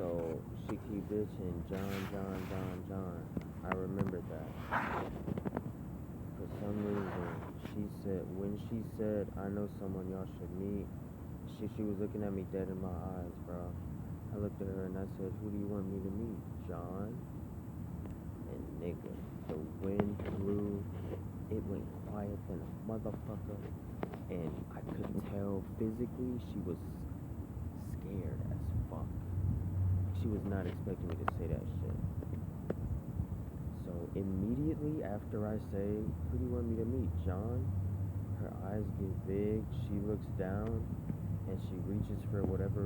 So she keep bitching, John. I remember that. For some reason, when she said, I know someone y'all should meet, she was looking at me dead in my eyes, bro. I looked at her and I said, who do you want me to meet, John? And nigga, the wind blew, it went quiet than a motherfucker, and I could tell physically she was scared as fuck. She was not expecting me to say that shit. So immediately after I say, who do you want me to meet, John? Her eyes get big, she looks down, and she reaches for whatever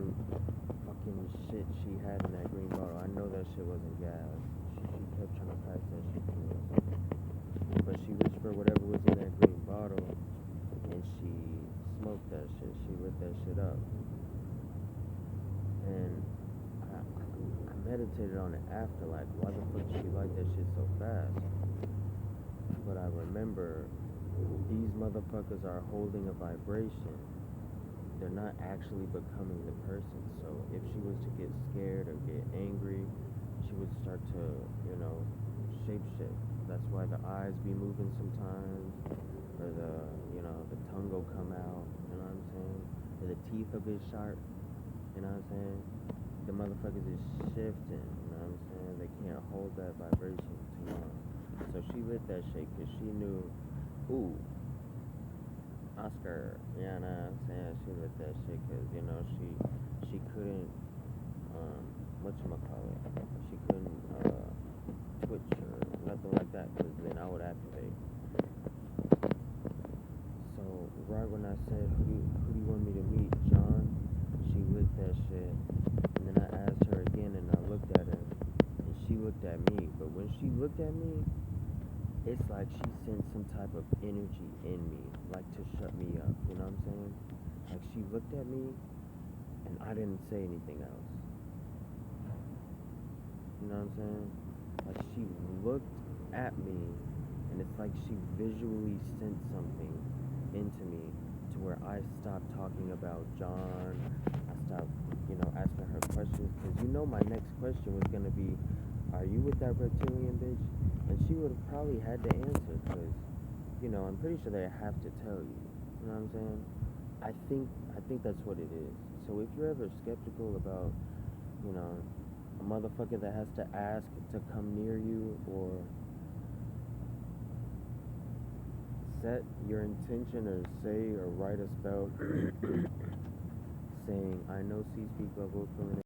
fucking shit she had in that green bottle. I know that shit wasn't gas. She kept trying to pass that shit to us. But she reached for whatever was in that green bottle, and she smoked that shit. She lit that shit up. And I meditated on it after, like, why the fuck did she like that shit so fast? But I remember these motherfuckers are holding a vibration. They're not actually becoming the person. So if she was to get scared or get angry, she would start to, shapeshift. That's why the eyes be moving sometimes, or the tongue will come out, you know what I'm saying? Or the teeth will get sharp, you know what I'm saying? The motherfuckers is shifting, you know what I'm saying? They can't hold that vibration too long. So she lit that shit because she knew, ooh, Oscar, you know what I'm saying? She lit that shit because, she couldn't, whatchamacallit, she couldn't, twitch or nothing like that, because then I would activate. So right when I said, who do you want me to meet, John? She lit that shit, and then I asked her again, and I looked at her, and she looked at me. But when she looked at me, it's like she sent some type of energy in me, like to shut me up, you know what I'm saying? Like she looked at me, and I didn't say anything else. You know what I'm saying? Like she looked at me, and it's like she visually sent something into me to where I stopped talking about John. I stopped, asking her questions, because my next question was going to be, are you with that reptilian bitch? And she would have probably had to answer, because, I'm pretty sure they have to tell you. You know what I'm saying? I think that's what it is. So if you're ever skeptical about, a motherfucker that has to ask to come near you, or set your intention or say or write a spell saying, I know C speak level